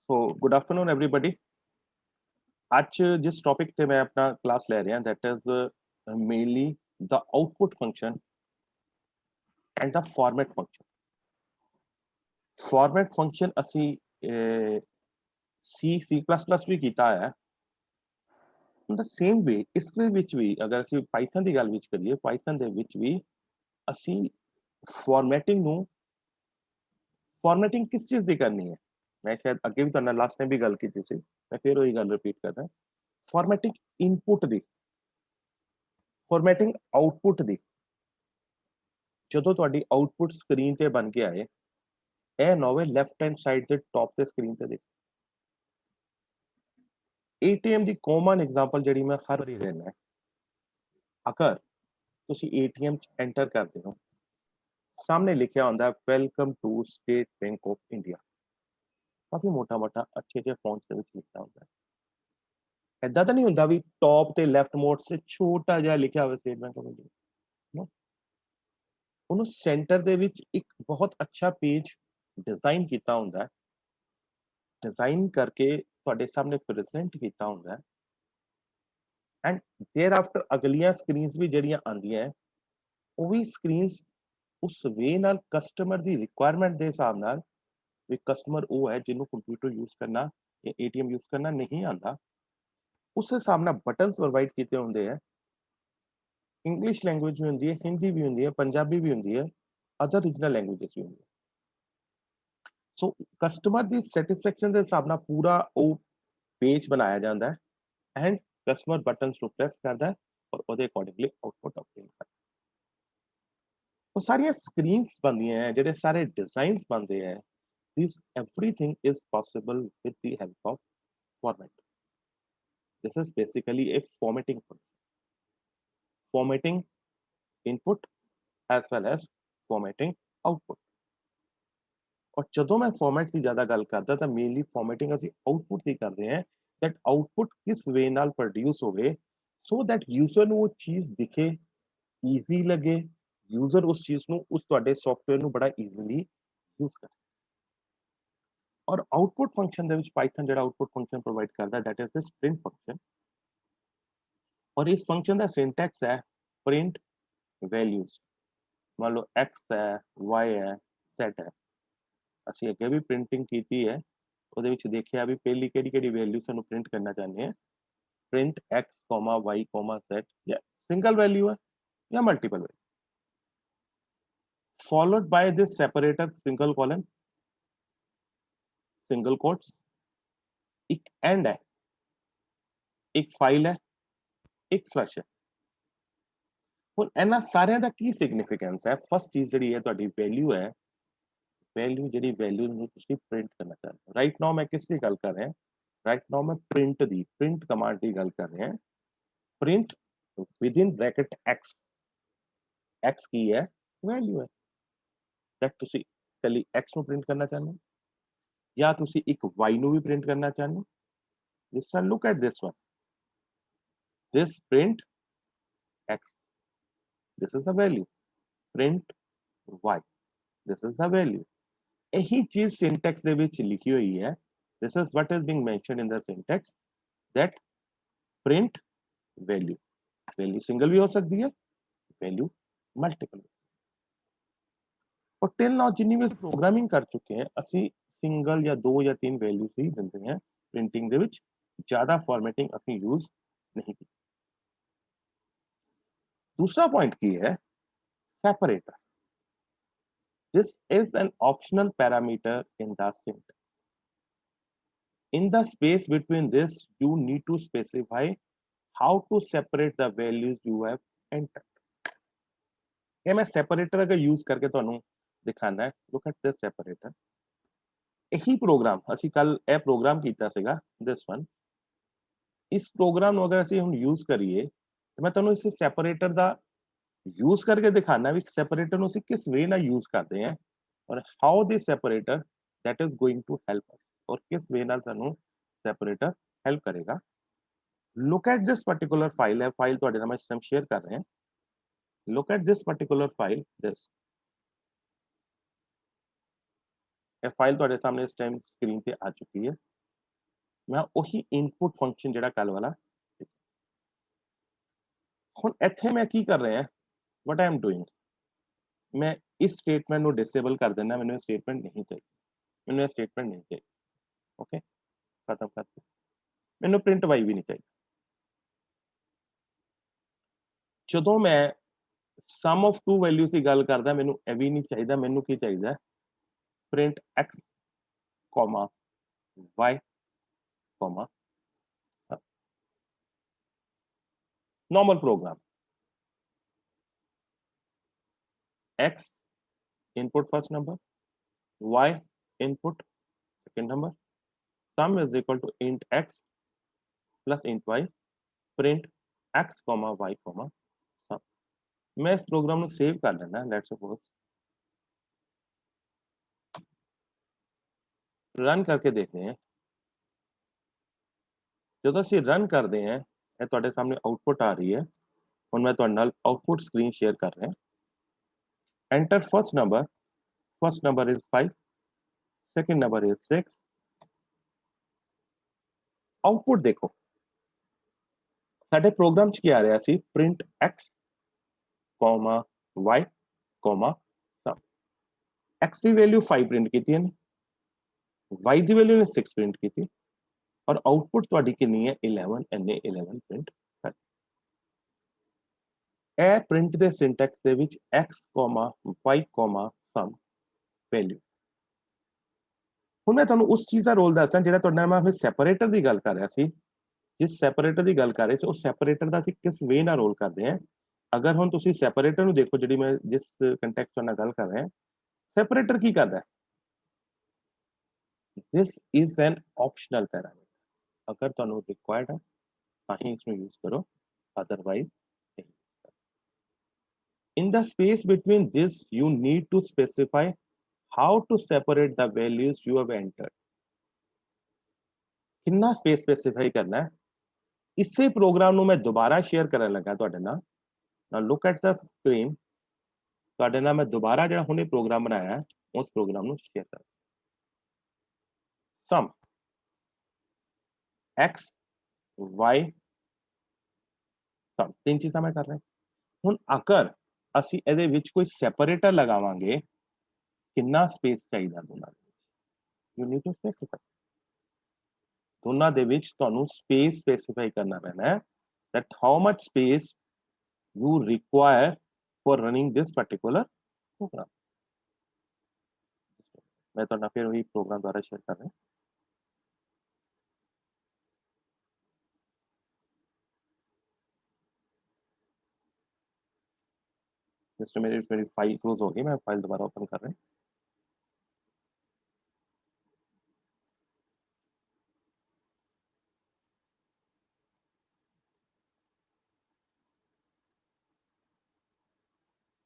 So good afternoon, everybody. आज जिस topic पे मैं अपना क्लास ले रहे हैं that is mainly the output function and the format function. Format function ਅਸੀਂ C++ ਵੀ ਕੀਤਾ ਹੈ। ਇਨ ਦ ਸੇਮ ਵੇ ਇਸ ਦੇ ਵਿੱਚ ਵੀ ਅਗਰ ਅਸੀਂ ਪਾਈਥਨ ਦੀ ਗੱਲ ਵਿੱਚ ਕਰੀਏ, ਪਾਈਥਨ ਦੇ ਵਿੱਚ ਵੀ ਅਸੀਂ ਫਾਰਮੈਟਿੰਗ ਨੂੰ ਫਾਰਮੈਟਿੰਗ ਕਿਸ ਚੀਜ਼ ਦੀ ਕਰਨੀ ਹੈ। ਮੈਂ ਸ਼ਾਇਦ ਅੱਗੇ ਵੀ ਤੁਹਾਨੂੰ ਲਾਸਟ ਟਾਈਮ ਵੀ ਗੱਲ ਕੀਤੀ ਸੀ, ਮੈਂ ਫਿਰ ਉਹੀ ਗੱਲ ਰਿਪੀਟ ਕਰਦਾ। ਫਾਰਮੈਟਿੰਗ ਇਨਪੁਟ ਦੀ, ਫਾਰਮੈਟਿੰਗ ਆਉਟਪੁੱਟ ਦੀ। ਜਦੋਂ ਤੁਹਾਡੀ ਆਉਟਪੁੱਟ ਸਕਰੀਨ ਤੇ ਬਣ ਕੇ ਆਏ, ਇਹ ਨਾ ਹੋਵੇ ਲੈਫਟ ਹੈਂਡ ਸਾਈਡ ਤੇ ਟੌਪ ਤੇ ਸਕਰੀਨ ਤੇ ਦੇਖ। ਏਟੀਐਮ ਦੀ ਕਾਮਨ ਐਗਜ਼ਾਮਪਲ ਜਿਹੜੀ ਮੈਂ ਹਰ ਵਾਰੀ ਲੈਣਾ, ਅਗਰ ਤੁਸੀਂ ਏਟੀਐਮ ਚ ਐਂਟਰ ਕਰਦੇ ਹੋ, ਸਾਹਮਣੇ ਲਿਖਿਆ ਹੁੰਦਾ welcome to State Bank of India, ਕਾਫੀ ਮੋਟਾ ਅੱਛੇ ਜਿਹੇ ਫੌਂਟ ਦੇ ਵਿੱਚ ਲਿਖਿਆ ਹੁੰਦਾ। ਏਦਾਂ ਤਾਂ ਨਹੀਂ ਹੁੰਦਾ ਵੀ ਟੌਪ ਤੇ ਲੈਫਟ ਮੋਡ ਤੇ ਛੋਟਾ ਜਿਹਾ ਲਿਖਿਆ ਹੋਵੇ ਸਟੇਟ ਬੈਂਕ ਆਫ ਇੰਡੀਆ। ਉਹਨੂੰ ਸੈਂਟਰ ਦੇ ਵਿੱਚ ਇੱਕ ਬਹੁਤ ਅੱਛਾ ਪੇਜ ਡਿਜ਼ਾਈਨ ਕੀਤਾ ਹੁੰਦਾ ਹੈ, ਡਿਜ਼ਾਈਨ ਕਰਕੇ ਤੁਹਾਡੇ ਸਾਹਮਣੇ ਪ੍ਰੈਜ਼ੈਂਟ ਕੀਤਾ ਹੁੰਦਾ ਹੈ। ਐਂਡ ਦੇਅਰ ਆਫਟਰ ਅਗਲੀਆਂ ਸਕਰੀਨਸ ਵੀ ਜਿਹੜੀਆਂ ਆਉਂਦੀਆਂ, ਉਹ ਵੀ ਸਕਰੀਨਸ ਉਸ ਵੇ ਨਾਲ ਕਸਟਮਰ ਦੀ ਰਿਕੁਆਇਰਮੈਂਟ ਦੇ ਹਿਸਾਬ ਨਾਲ, ਵੀ ਕਸਟਮਰ ਉਹ ਹੈ ਜਿਹਨੂੰ ਕੰਪਿਊਟਰ ਯੂਜ਼ ਕਰਨਾ ਜਾਂ ਏਟੀਐਮ ਯੂਜ਼ ਕਰਨਾ ਨਹੀਂ ਆਉਂਦਾ, ਉਸ ਹਿਸਾਬ ਨਾਲ ਬਟਨਸ ਪ੍ਰੋਵਾਈਡ ਕੀਤੇ ਹੁੰਦੇ ਹੈ। ਇੰਗਲਿਸ਼ ਲੈਂਗੁਏਜ ਵੀ ਹੁੰਦੀ ਹੈ, ਹਿੰਦੀ ਵੀ ਹੁੰਦੀ ਹੈ, ਪੰਜਾਬੀ ਵੀ ਹੁੰਦੀ ਹੈ, ਅਦਰ ਰੀਜਨਲ ਲੈਂਗੁਏजेस ਵੀ ਹੁੰਦੀਆਂ। ਸੋ ਕਸਟਮਰ ਦੀ ਸੈਟੀਸਫੈਕਸ਼ਨ ਦੇ ਹਿਸਾਬ ਨਾਲ ਪੂਰਾ ਉਹ ਪੇਜ ਬਣਾਇਆ ਜਾਂਦਾ ਹੈ ਐਂਡ ਕਸਟਮਰ ਬਟਨਸ ਨੂੰ ਪ੍ਰੈਸ ਕਰਦਾ ਹੈ ਔਰ ਉਹਦੇ ਅਕੋਰਡਿੰਗਲੀ ਆਉਟਪੁੱਟ ਆਬਟੇਨ ਕਰਦਾ। ਉਹ ਸਾਰੀਆਂ ਸਕਰੀਨਸ ਬਣਦੀਆਂ ਹੈ, ਜਿਹੜੇ ਸਾਰੇ ਡਿਜ਼ਾਈਨਸ ਬਣਦੇ ਹੈ, this everything is possible with the help of format. This is basically a formatting function, formatting input as well as formatting output. और ਜਦੋਂ ਮੈਂ ਫਾਰਮੈਟ ਦੀ ਜ਼ਿਆਦਾ ਗੱਲ ਕਰਦਾ ਤਾਂ ਮੇਨਲੀ ਫਾਰਮੈਟਿੰਗ ਅਸੀਂ ਆਉਟਪੁੱਟ ਦੀ ਕਰਦੇ ਹਾਂ, ਦੈਟ ਆਉਟਪੁੱਟ ਕਿਸ ਵੇ ਨਾਲ ਪ੍ਰੋਡਿਊਸ ਹੋਵੇ ਸੋ ਦੈਟ ਯੂਜ਼ਰ ਨੂੰ ਉਹ ਚੀਜ਼ ਦਿਖੇ, ਈਜ਼ੀ ਲੱਗੇ, ਯੂਜ਼ਰ ਉਸ ਚੀਜ਼ ਨੂੰ, ਉਸ ਤੁਹਾਡੇ ਸੌਫਟਵੇਅਰ ਨੂੰ ਬੜਾ ਈਜ਼ੀਲੀ ਯੂਜ਼ ਕਰ ਸਕੇ। ਔਰ ਆਉਟਪੁੱਟ ਫੰਕਸ਼ਨ ਦੇ ਵਿੱਚ ਪਾਈਥਨ ਜਿਹੜਾ ਆਉਟਪੁੱਟ ਫੰਕਸ਼ਨ ਪ੍ਰੋਵਾਈਡ ਕਰਦਾ that is this print function. ਔਰ ਇਸ ਫੰਕਸ਼ਨ ਦਾ ਸਿੰਟੈਕਸ ਹੈ ਪ੍ਰਿੰਟ ਵੈਲਿਊਜ਼। ਮੰਨ ਲਓ x ਹੈ, y ਹੈ, z ਹੈ। ਅਸੀਂ ਅੱਗੇ ਵੀ ਪ੍ਰਿੰਟਿੰਗ ਕੀਤੀ ਹੈ, ਉਹਦੇ ਵਿੱਚ ਦੇਖਿਆ ਵੀ ਪਹਿਲੀ ਕਿਹੜੀ ਵੈਲਿਊ ਸਾਨੂੰ ਪ੍ਰਿੰਟ ਕਰਨਾ ਚਾਹੁੰਦੇ ਹਾਂ। ਪ੍ਰਿੰਟ x, y, z ਜਾਂ ਸਿੰਗਲ ਵੈਲਿਊ ਹੈ ਜਾਂ multiple value, followed by this separator single colon, single quotes, एक एंड है, एक फाइल है, एक फ्लश है। ਹੁਣ ਇਹਨਾਂ ਸਾਰਿਆਂ ਦਾ ਕੀ ਸਿਗਨੀਫੀਕੈਂਸ ਹੈ? ਫਸਟ ਚੀਜ਼ ਜਿਹੜੀ ਹੈ ਤੁਹਾਡੀ ਵੈਲਿਊ ਹੈ, ਵੈਲਿਊ ਜਿਹੜੀ ਵੈਲਿਊ ਨੂੰ ਤੁਸੀਂ ਪ੍ਰਿੰਟ ਕਰਨਾ ਚਾਹੁੰਦੇ ਹੋ। ਰਾਈਟ ਨਾਓ ਮੈਂ ਕਿਸ ਦੀ ਗੱਲ ਕਰ ਰਿਹਾ? ਰਾਈਟ ਨਾਓ ਮੈਂ ਪ੍ਰਿੰਟ ਦੀ, ਪ੍ਰਿੰਟ ਕਮਾਂਡ ਦੀ ਗੱਲ ਕਰ ਰਿਹਾ। Print within bracket x, x ਕੀ ਹੈ? ਵੈਲਿਊ ਹੈ। ਦੈਟ ਤੁਸੀਂ ਕੱਲੀ x ਨੂੰ ਪ੍ਰਿੰਟ ਕਰਨਾ ਚਾਹੁੰਦੇ ਹੋ ਜਾਂ ਤੁਸੀਂ ਇੱਕ y ਨੂੰ ਵੀ ਪ੍ਰਿੰਟ ਕਰਨਾ ਚਾਹੁੰਦੇ ਹੋ। ਜਿਸ ਤਰ੍ਹਾਂ look at this one, this print x, this is the value, print y, this is the value। ਇਹੀ ਚੀਜ਼ ਸਿੰਟੈਕਸ ਦੇ ਵਿੱਚ ਲਿਖੀ ਹੋਈ ਹੈ। this is what is being mentioned in the syntax, that print value, value single ਵੀ ਹੋ ਸਕਦੀ ਹੈ, value multiple। और टिल नाउ जिन्नी भी प्रोग्रामिंग कर चुके हैं, ਅਸੀਂ ਸਿੰਗਲ ਜਾਂ ਦੋ ਜਾਂ ਤਿੰਨ ਵੈਲਿਊਜ਼ ਹੀ ਦਿੰਦੇ ਹਾਂ ਪ੍ਰਿੰਟਿੰਗ ਦੇ ਵਿੱਚ, ਜ਼ਿਆਦਾ ਫਾਰਮੈਟਿੰਗ ਅਸੀਂ ਯੂਜ਼ ਨਹੀਂ ਕੀਤੀ। दूसरा पॉइंट की है separator। this is an optional parameter in the syntax। in the space between this you need to specify how to separate the values you have entered। ये मैं separator अगर यूज करके ਤੁਹਾਨੂੰ ਦਿਖਾਣਾ ਹੈ। look at this separator। ਇਹੀ programme ਅਸੀਂ ਕੱਲ ਇਹ ਪ੍ਰੋਗਰਾਮ ਕੀਤਾ ਸੀਗਾ, this one। ਇਸ ਪ੍ਰੋਗਰਾਮ ਨੂੰ ਅਗਰ ਅਸੀਂ ਹੁਣ ਯੂਜ਼ ਕਰੀਏ ਤਾਂ ਮੈਂ ਤੁਹਾਨੂੰ ਇਸ ਸੈਪਰੇਟਰ ਦਾ यूज करके दिखाना भी सेपरेटर उसे किस वे ना यूज करते हैं और how this separator that is going to help us, और किस वे नाल सानू सेपरेटर हेल्प करेगा। Look at this particular file है, फाइल ਤੁਹਾਡੇ ਨਾਲ ਮੈਂ ਇਸ ਟਾਈਮ ਸ਼ੇਅਰ ਕਰ ਰਹੇ ਹਾਂ। Look at this particular file, this ਇਹ ਫਾਈਲ ਤੁਹਾਡੇ ਸਾਹਮਣੇ ਇਸ ਟਾਈਮ ਸਕਰੀਨ ਤੇ ਆ ਚੁੱਕੀ ਹੈ। मैं ਉਹੀ ਇਨਪੁਟ ਫੰਕਸ਼ਨ ਜਿਹੜਾ ਕੱਲ ਵਾਲਾ ਹੁਣ ਇੱਥੇ ਮੈਂ ਕੀ ਕਰ ਰਿਹਾ what I am doing मैं इस स्टेटमेंट ਨੂੰ डिसेबल कर देना ਮੈਨੂੰ ਇਹ स्टेटमेंट नहीं चाहिए ਮੈਨੂੰ ਇਹ स्टेटमेंट नहीं चाहिए ओके खत्म करते ਮੈਨੂੰ प्रिंट y भी नहीं चाहिए ਜਦੋਂ मैं सम ऑफ टू वैल्यूज की गल करदा ਮੈਨੂੰ ਇਹ ਵੀ ਨਹੀਂ ਚਾਹੀਦਾ ਮੈਨੂੰ ਕੀ ਚਾਹੀਦਾ print x y normal program x input first number y input second number sum is equal to int x plus int y print x y sum मैं इस प्रोग्राम ਨੂੰ सेव कर लेना लेट्स सपोज रन करके देखते हैं ਜਦੋਂ ਅਸੀਂ ਰਨ ਕਰਦੇ ਹਾਂ ਇਹ ਤੁਹਾਡੇ ਸਾਹਮਣੇ ਆਊਟਪੁੱਟ ਆ ਰਹੀ ਹੈ ਹੁਣ ਮੈਂ ਤੁਹਾਡੇ ਨਾਲ ਆਊਟਪੁੱਟ ਸਕਰੀਨ ਸ਼ੇਅਰ ਕਰ ਰਿਹਾ enter first number is 5 second number is 6 output ਦੇਖੋ ਸਾਡੇ ਪ੍ਰੋਗਰਾਮ ਚ ਕੀ ਆ ਰਿਹਾ ਸੀ print x y sum x ਦੀ ਵੈਲਿਊ 5 ਪ੍ਰਿੰਟ ਕੀਤੀ ਹੈ y ਦੀ ਵੈਲਿਊ ਨੇ 6 ਪ੍ਰਿੰਟ ਕੀਤੀ और आउटपुट ਤੁਹਾਡੀ ਕਿੰਨੀ ਹੈ 11 ਐਨੇ 11 ਪ੍ਰਿੰਟ ਕਰ ਇਹ ਪ੍ਰਿੰਟ ਦੇ ਸਿੰਟੈਕਸ ਦੇ ਵਿੱਚ x, y, sum ਵੈਲਿਊ ਹੁਣ ਮੈਂ ਤੁਹਾਨੂੰ ਉਸ ਚੀਜ਼ ਦਾ ਰੋਲ ਦੱਸਦਾ ਜਿਹੜਾ ਤੁਹਾਡੇ ਨਾਲ ਮੈਂ ਆਪਣੇ ਸੈਪਰੇਟਰ ਦੀ ਗੱਲ ਕਰ ਰਿਹਾ ਸੀ ਜਿਸ ਸੈਪਰੇਟਰ ਦੀ ਗੱਲ ਕਰ ਰਹੇ ਸੀ ਉਹ ਸੈਪਰੇਟਰ ਦਾ ਅਸੀਂ ਕਿਸ ਵੇ ਨਾਲ ਰੋਲ ਕਰਦੇ ਹਾਂ ਅਗਰ ਹੁਣ ਤੁਸੀਂ ਸੈਪਰੇਟਰ ਨੂੰ ਦੇਖੋ ਜਿਹੜੀ ਮੈਂ ਜਿਸ ਕੰਟੈਕਸਟ ਨਾਲ ਗੱਲ ਕਰ ਰਿਹਾ ਸੈਪਰੇਟਰ ਕੀ ਕਰਦਾ this is an optional parameter अगर ਤੁਹਾਨੂੰ ਰਿਕੁਆਇਰਡ ਹੈ ਤਾਂ ਹੀ ਇਸ ਨੂੰ ਯੂਜ਼ ਕਰੋ otherwise in the space between this you need to specify how to separate the values you have entered ਕਿੰਨਾ ਸਪੇਸ ਸਪੈਸੀਫਾਈ ਕਰਨਾ ਹੈ ਇਸੇ ਪ੍ਰੋਗਰਾਮ ਨੂੰ ਮੈਂ ਦੁਬਾਰਾ ਸ਼ੇਅਰ ਕਰਨ ਲੱਗਾ ਤੁਹਾਡੇ ਨਾਲ now look at the screen ਤੁਹਾਡੇ ਨਾਲ ਮੈਂ ਦੁਬਾਰਾ ਜਿਹੜਾ ਹੁਣੇ ਪ੍ਰੋਗਰਾਮ ਬਣਾਇਆ ਹੈ ਉਸ ਪ੍ਰੋਗਰਾਮ ਨੂੰ ਸ਼ੇਅਰ ਕਰ sum x y sum तीन चीज़ां मैं कर रहा हूं अगर ਅਸੀਂ ਇਹਦੇ ਵਿੱਚ ਕੋਈ ਸੈਪਰੇਟਰ ਲਗਾਵਾਂਗੇ ਕਿੰਨਾ ਸਪੇਸ ਚਾਹੀਦਾ ਦੋਨਾਂ ਦੇ ਵਿੱਚ ਯੂ ਨੀਡ ਟੂ ਸਪੈਸੀਫਾਈ ਦੋਨਾਂ ਦੇ ਵਿੱਚ ਤੁਹਾਨੂੰ ਸਪੇਸ ਸਪੈਸੀਫਾਈ ਕਰਨਾ ਪੈਣਾ ਹੈ that how much space you require for running this particular program मैं ਤੁਹਾਡਾ ਫਿਰ वही प्रोग्राम द्वारा शेयर कर रहा हूं जस्ट मेरी फाइल क्लोज हो गई मैं फाइल दोबारा ओपन कर रहा हूं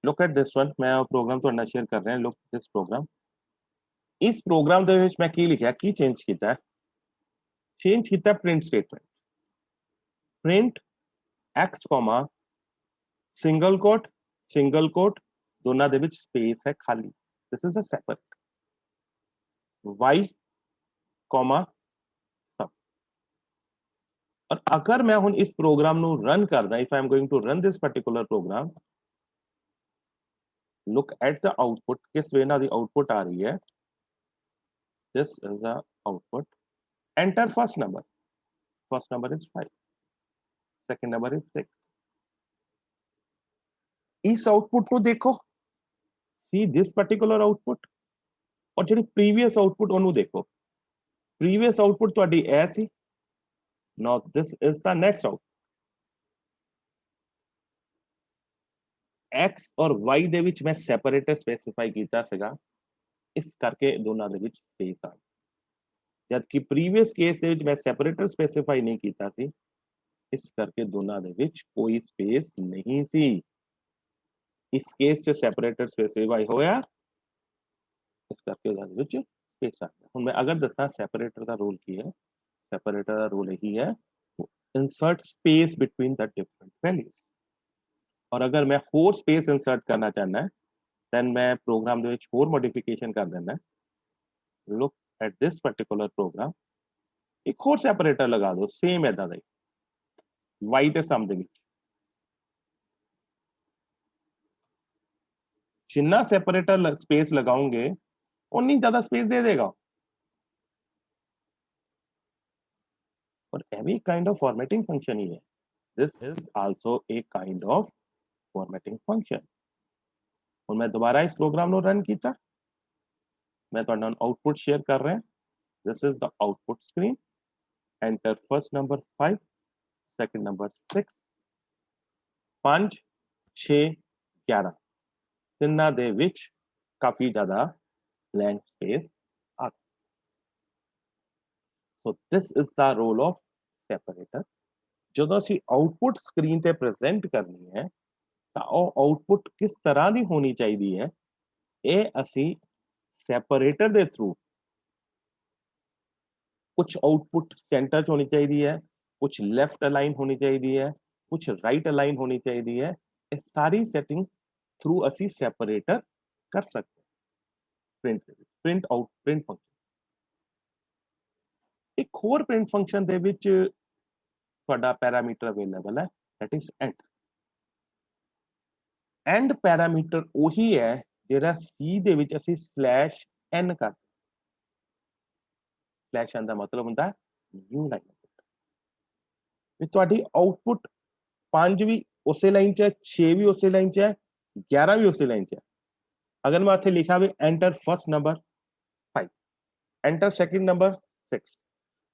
लुक एट दिस वन मैं प्रोग्राम ਤੁਹਾਡੇ ਨਾਲ ਸ਼ੇਅਰ ਕਰ ਰਿਹਾ ਲੁੱਕ ਦਿਸ ਪ੍ਰੋਗਰਾਮ ਇਸ ਪ੍ਰੋਗਰਾਮ ਦੇ ਵਿੱਚ ਮੈਂ ਕੀ ਲਿਖਿਆ ਕੀ ਚੇਂਜ ਕੀਤਾ print statement print x, single quote ਦੋਨਾਂ ਦੇ ਵਿੱਚ ਸਪੇਸ ਹੈ ਖਾਲੀ this is a separate y, sum और अगर मैं ਹੁਣ ਇਸ ਪ੍ਰੋਗਰਾਮ ਨੂੰ ਰਨ ਕਰਦਾ if I am going to run this particular program look at the output किस वे ਨਾਲ ਦੀ output ਆ ਰਹੀ ਹੈ this is the output enter first number is 5 second number is 6 इस आउटपुट को देखो see this particular output और ਜਿਹੜੀ previous output ਉਹਨੂੰ ਦੇਖੋ previous output ਤੁਹਾਡੀ ਇਹ ਸੀ now this is the next output x और y ਦੇ ਵਿੱਚ ਮੈਂ ਸੈਪਰੇਟਰ ਸਪੈਸੀਫਾਈ ਕੀਤਾ ਸੀਗਾ ਇਸ ਕਰਕੇ ਦੋਨਾਂ ਦੇ ਵਿੱਚ ਸਪੇਸ ਆ ਜਦ ਕਿ ਪ੍ਰੀਵੀਅਸ ਕੇਸ ਦੇ ਵਿੱਚ ਮੈਂ ਸੈਪਰੇਟਰ ਸਪੈਸੀਫਾਈ ਨਹੀਂ ਕੀਤਾ ਸੀ ਇਸ ਕਰਕੇ ਦੋਨਾਂ ਦੇ ਵਿੱਚ ਕੋਈ ਸਪੇਸ ਨਹੀਂ ਸੀ ਇਸ ਕੇਸ 'ਚ ਸੈਪਰੇਟਰ ਸਪੈਸੀਫਾਈ ਹੋਇਆ ਇਸ ਕਰਕੇ ਉਹਦੇ ਵਿੱਚ ਸਪੇਸ ਆ ਗਿਆ ਹੁਣ ਮੈਂ ਅਗਰ ਦੱਸਾਂ ਸੈਪਰੇਟਰ ਦਾ ਰੋਲ ਕੀ ਹੈ ਸੈਪਰੇਟਰ ਦਾ ਰੋਲ ਇਹੀ ਹੈ insert space between the different values और अगर मैं होर स्पेस इंसर्ट करना चाहना है then मैं प्रोग्राम ਦੇ ਵਿੱਚ ਹੋਰ ਮੋडिफिकेशन ਕਰ ਦਿੰਦਾ look at this particular program एक होर सैपरेटर लगा दो सेम इदां दा वाई ते सम दे विच जिन्ना सैपरेटर स्पेस लगाओगे उन्नी ज्यादा स्पेस दे देगा और every kind of formatting function ही है this is also a kind of formatting function और मैं दोबारा इस प्रोग्राम को रन किया मैं तो आउटपुट शेयर कर रहे हैं this is the output screen enter first number 5 second number 6 5 6 11 ਤਿੰਨਾਂ ਦੇ ਵਿੱਚ ਕਾਫੀ ਜ਼ਿਆਦਾ blank space ਆ ਸੋ this is the role of separator ਜਦੋਂ ਅਸੀਂ ਆਉਟਪੁੱਟ ਸਕਰੀਨ ਤੇ ਪ੍ਰੈਜ਼ੈਂਟ ਕਰਨੀ ਹੈ ਤਾਂ ਉਹ ਆਉਟਪੁੱਟ ਕਿਸ ਤਰ੍ਹਾਂ ਦੀ ਹੋਣੀ ਚਾਹੀਦੀ ਹੈ ਇਹ ਅਸੀਂ ਸੈਪਰੇਟਰ ਦੇ ਥਰੂ कुछ आउटपुट सेंटर होनी चाहिए है कुछ लेफ्ट अलाइन होनी चाहिए है कुछ राइट अलाइन होनी चाहिए है ये सारी सेटिंग्स थ्रू असी सैपरेटर कर सकते हैं प्रिंट आउट प्रिंट फंक्शन एक होर प्रिंट फंक्शन दे विच ਤੁਹਾਡਾ ਪੈਰਾਮੀਟਰ ਅਵੇਲੇਬਲ ਹੈ that is end ਪੈਰਾਮੀਟਰ ਉਹੀ ਹੈ ਜਿਹੜਾ C ਦੇ ਵਿੱਚ ਅਸੀਂ /n ਕਰ /n ਦਾ ਮਤਲਬ ਹੁੰਦਾ ਹੈ ਨਿਊ ਲਾਈਨ ਵੀ ਤੁਹਾਡੀ ਆਉਟਪੁੱਟ 5 ਵੀ ਉਸੇ ਲਾਈਨ 'ਚ ਹੈ 6 ਵੀ ਉਸੇ ਲਾਈਨ 'ਚ ਹੈ 11 ਵੀ ਉਸੇ ਲਾਈਨ 'ਚ ਹੈ ਅਗਰ ਮੈਂ ਇੱਥੇ ਲਿਖਾਂ ਵੀ enter first number 5 enter second number 6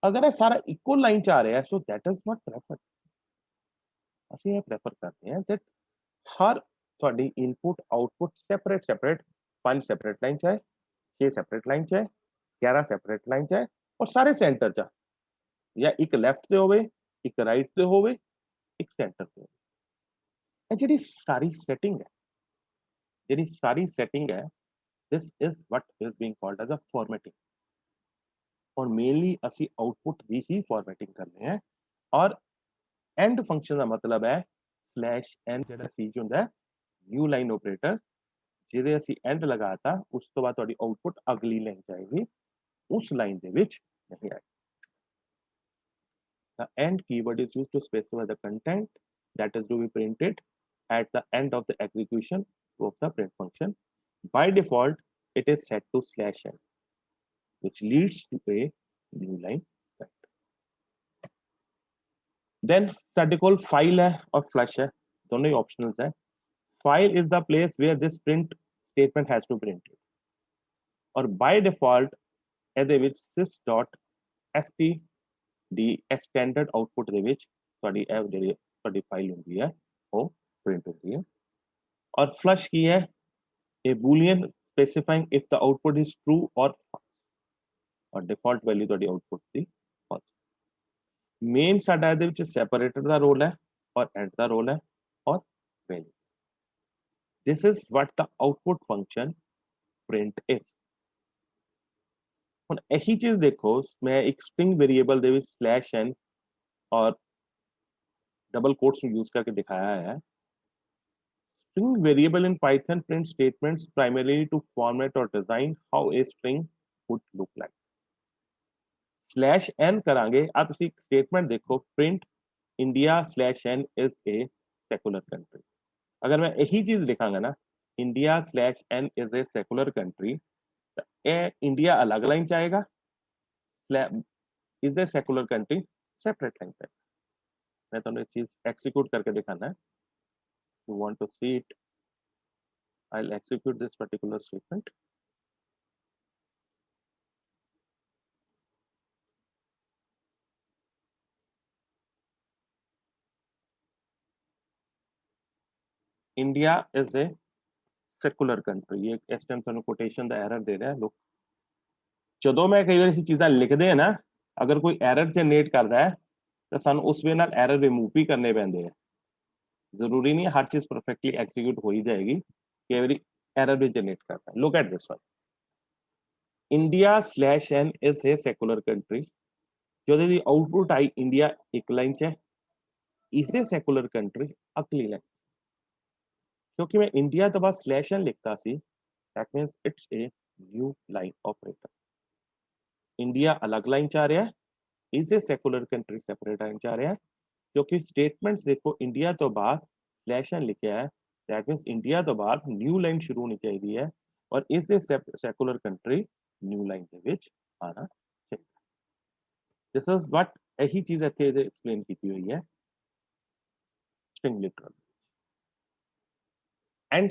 ਅਗਰ ਇਹ ਸਾਰਾ ਇੱਕੋ ਲਾਈਨ 'ਚ ਆ ਰਿਹਾ so that is not prefer ਅਸੀਂ ਇਹ ਪ੍ਰੈਫਰ ਕਰਦੇ ਹਾਂ that ਹਰ ਤੁਹਾਡੀ input output separate 5 separate line 'ਚ ਹੈ 6 ਸੈਪਰੇਟ ਲਾਈਨ 'ਚ ਹੈ 11 ਸੈਪਰੇਟ ਲਾਈਨ 'ਚ ਹੈ ਔਰ ਸਾਰੇ ਸੈਂਟਰ 'ਚ ਜਾਂ ਇੱਕ ਲੈਫਟ ਤੇ ਹੋਵੇ ਇੱਕ ਰਾਈਟ ਤੇ ਹੋਵੇ ਇੱਕ ਸੈਂਟਰ ਤੇ ਹੋਵੇ ਇਹ ਜਿਹੜੀ ਸਾਰੀ ਸੈਟਿੰਗ ਹੈ ਜਿਹੜੀ ਸਾਰੀ ਸੈਟਿੰਗ ਹੈ this is what is being called as a formatting और मेनली ਅਸੀਂ ਆਉਟਪੁੱਟ ਦੀ ਹੀ ਫਾਰਮੈਟਿੰਗ ਕਰਨੇ ਹੈ ਔਰ end ਫੰਕਸ਼ਨ ਦਾ ਮਤਲਬ ਹੈ /n ਜਿਹੜਾ ਸੀ ਹੁੰਦਾ ਹੈ ਨਿਊ ਲਾਈਨ ਆਪਰੇਟਰ ਜਿਹਦੇ ਅਸੀਂ end ਲਗਾਤਾ ਉਸ ਤੋਂ ਬਾਅਦ ਤੁਹਾਡੀ ਆਉਟਪੁੱਟ ਅਗਲੀ ਲਾਈਨ ਜਾਏਗੀ ਉਸ ਲਾਈਨ ਦੇ ਵਿੱਚ ਨਹੀਂ ਆਏਗੀ the end keyword is used to specify the content that is to be printed at the end of the execution of the print function by default it is set to /n which leads to a new line print then ਸਾਡੇ ਕੋਲ file ਹੈ ਔਰ flush ਹੈ ਦੋਨੋਂ ਹੀ optionals ਹੈ file is the place where this print statement has to print it ਔਰ by default ਇਹਦੇ ਵਿੱਚ sys.std standard output ਦੇ ਵਿੱਚ ਤੁਹਾਡੀ ਇਹ ਜਿਹੜੀ ਤੁਹਾਡੀ ਫਾਈਲ ਹੁੰਦੀ ਹੈ ਉਹ ਪ੍ਰਿੰਟ ਹੁੰਦੀ ਹੈ ਔਰ flush ਕੀ ਹੈ a boolean specifying if the output is true or false और डिफॉल्ट वैल्यू ਤੁਹਾਡੀ ਆਉਟਪੁੱਟ ਦੀ false ਮੇਨ ਸਾਡਾ ਇਹਦੇ ਵਿੱਚ ਸੈਪਰੇਟਰ ਦਾ ਰੋਲ ਹੈ ਔਰ ਐਂਡ ਦਾ ਰੋਲ ਹੈ ਔਰ value this is what the output function print is ਹੁਣ ਇਹੀ ਚੀਜ਼ ਦੇਖੋ ਮੈਂ ਇੱਕ ਸਟ੍ਰਿੰਗ ਵੇਰੀਏਬਲ ਦੇ ਵਿੱਚ /n ਔਰ ਡਬਲ ਕੋਟਸ ਨੂੰ ਯੂਜ਼ ਕਰਕੇ ਦਿਖਾਇਆ ਹੈ string variable in python print statements primarily to format or design how a string would look like /n ਕਰਾਂਗੇ ਆ ਤੁਸੀਂ ਇੱਕ ਸਟੇਟਮੈਂਟ ਦੇਖੋ print india /n is a secular country ਅਗਰ ਮੈਂ ਇਹੀ ਚੀਜ਼ ਲਿਖਾਂਗਾ ਨਾ india /n is a secular country ਤਾਂ ਇਹ ਇੰਡੀਆ ਅਲੱਗ ਲਾਈਨ ਚ ਆਏਗਾ is a secular country separate line ਚ मैं ਤੁਹਾਨੂੰ एक चीज execute करके दिखाना है you want to see it I'll execute this particular statement India is a secular country ये इस टाइम ਤੁਹਾਨੂੰ ਕੋਟੇਸ਼ਨ ਦਾ ਐਰਰ ਦੇ ਰਿਹਾ ਲੁੱਕ ਜਦੋਂ ਮੈਂ ਕਈ ਵਾਰ ਇਹ ਚੀਜ਼ਾਂ ਲਿਖਦੇ ਆ ਨਾ ਅਗਰ ਕੋਈ ਐਰਰ ਜਨਰੇਟ ਕਰਦਾ ਹੈ ਤਾਂ ਸਾਨੂੰ ਉਸ ਵੇ ਨਾਲ ਐਰਰ ਰਿਮੂਵ ਵੀ ਕਰਨੇ ਪੈਂਦੇ ਆ ਜ਼ਰੂਰੀ ਨਹੀਂ ਹਰ ਚੀਜ਼ ਪਰਫੈਕਟਲੀ ਐਗਜ਼ੀਕਿਊਟ ਹੋ ਹੀ ਜਾਏਗੀ ਕਈ ਵਾਰੀ ਐਰਰ ਵੀ ਜਨਰੇਟ ਕਰਦਾ look at this one India /n is a secular country ਜਿਹਦੇ ਦੀ ਆਉਟਪੁੱਟ ਆਈ ਇੰਡੀਆ ਇੱਕ ਲਾਈਨ 'ਚ ਹੈ ਇਸੇ ਸੈਕੂਲਰ ਕੰਟਰੀ ਅਗਲੀ ਲਾਈਨ क्योंकि मैं इंडिया तो बस /n लिखता see that means it's a new line operator India अलग लाइन च आ रहा है is a secular country separate आना चाह रहा है क्योंकि स्टेटमेंट्स देखो इंडिया तो बाद स्लैश एन लिखा है, दैट मींस इंडिया तो बाद न्यू लाइन शुरू होनी चाहिए और is a secular country new line ਦੇ ਵਿੱਚ ਆਣਾ ਚਾਹੀਦਾ। ਦਿਸ ਇਜ਼ ਵਾਟ ਇਹੀ ਚੀਜ਼ ਇੱਥੇ ਐਕਸਪਲੇਨ ਕੀਤੀ ਹੋਈ ਹੈ string literal end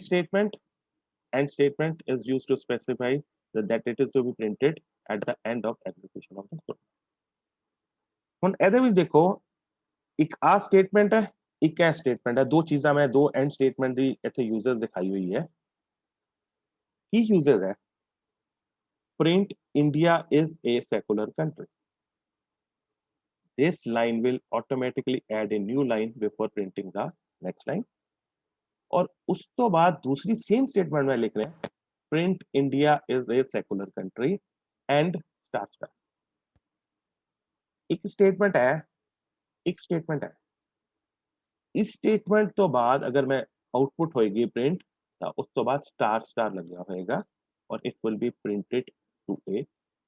statement is used to specify that it is to be printed at the end of execution of the program। ਹੁਣ ਇਹਦੇ ਵਿੱਚ ਦੇਖੋ ਇੱਕ ਆ ਸਟੇਟਮੈਂਟ ਹੈ ਇੱਕ ਇਹ ਸਟੇਟਮੈਂਟ ਹੈ, ਦੋ ਚੀਜ਼ਾਂ ਮੈਂ ਦੋ ਐਂਡ ਸਟੇਟਮੈਂਟ ਦੀ ਇੱਥੇ ਯੂਜ਼ਰਸ ਦਿਖਾਈ ਹੋਈ ਹੈ। ਕੀ ਯੂਜ਼ਰਸ ਹੈ? print India is a secular country, this line will automatically add a new line before printing the next line। और उस तो बाद दूसरी सेम स्टेटमेंट में लिख रहे हैं print India is a secular country and star star. एक स्टेटमेंट है इस स्टेटमेंट तो बाद अगर मैं आउटपुट होएगी प्रिंट तो उस तो बाद स्टार स्टार लगा होएगा और it will be printed to a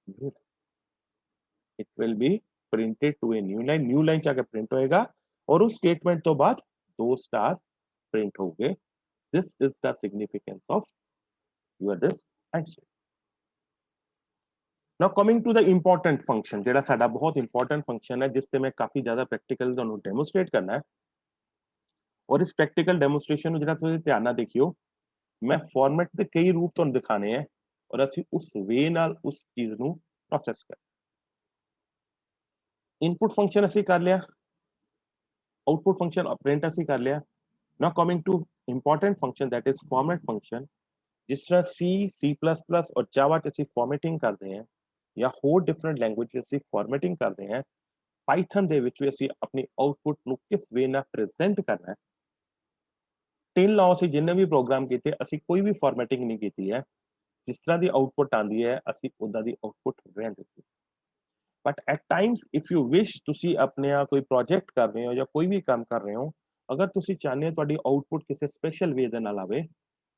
new line, it will be printed to a new line जाके प्रिंट होएगा और उस स्टेटमेंट तो बाद दो स्टार प्रिंट हो गए। This is the significance of your this end statement. Now coming to the important function जेड़ा साडा बहुत इंपॉर्टेंट फंक्शन है जिससे मैं काफी ज्यादा प्रैक्टिकल ਤੁਹਾਨੂੰ डेमोस्ट्रेट करना है और इस प्रैक्टिकल डेमोस्ट्रेशन ਨੂੰ ਜਿਹੜਾ ਤੁਸੀਂ ਧਿਆਨ ਨਾਲ ਦੇਖਿਓ मैं फॉर्मेट ਦੇ ਕਈ ਰੂਪ ਤੁਹਾਨੂੰ ਦਿਖਾਣੇ ਆ और ਅਸੀਂ ਉਸ ਵੇ ਨਾਲ ਉਸ ਚੀਜ਼ ਨੂੰ ਪ੍ਰੋਸੈਸ ਕਰ। इनपुट फंक्शन ਅਸੀਂ ਕਰ ਲਿਆ, आउटपुट फंक्शन प्रिंट ਅਸੀਂ ਕਰ ਲਿਆ। Now coming two important function that is format function. जिस तरह C++ और जावा च ਅਸੀਂ फॉर्मेटिंग ਕਰਦੇ ਹਾਂ ਜਾਂ ਹੋਰ ਡਿਫਰੈਂਟ ਲੈਂਗੁਏਜ ਅਸੀਂ ਫਾਰਮੈਟਿੰਗ ਕਰਦੇ ਹਾਂ, ਪਾਈਥਨ ਦੇ ਵਿੱਚ ਵੀ ਅਸੀਂ ਆਪਣੀ ਆਉਟਪੁੱਟ ਨੂੰ ਕਿਸ ਵੇ ਨਾਲ ਪ੍ਰੈਜ਼ੈਂਟ ਕਰਨਾ ਹੈ। ਟਿਲ ਨਾਓ ਅਸੀਂ ਜਿੰਨੇ ਵੀ ਪ੍ਰੋਗਰਾਮ ਕੀਤੇ ਅਸੀਂ ਕੋਈ ਵੀ ਫਾਰਮੈਟਿੰਗ ਨਹੀਂ ਕੀਤੀ ਹੈ, ਜਿਸ ਤਰ੍ਹਾਂ ਦੀ ਆਉਟਪੁੱਟ ਆਂਦੀ ਹੈ ਅਸੀਂ ਉਦਾਂ ਦੀ ਆਉਟਪੁੱਟ ਰਹਿਣ ਦਿੱਤੀ। But at Times if you ਵਿਸ਼ ਤੁਸੀਂ ਆਪਣੇ ਆ ਕੋਈ ਪ੍ਰੋਜੈਕਟ ਕਰ ਰਹੇ ਹੋ ਜਾਂ ਕੋਈ ਵੀ ਕੰਮ ਕਰ ਰਹੇ ਹੋ, ਅਗਰ ਤੁਸੀਂ ਚਾਹੁੰਦੇ ਹੋ ਤੁਹਾਡੀ ਆਉਟਪੁੱਟ ਕਿਸੇ ਸਪੈਸ਼ਲ ਵੇ ਦੇ ਨਾਲ ਆਵੇ,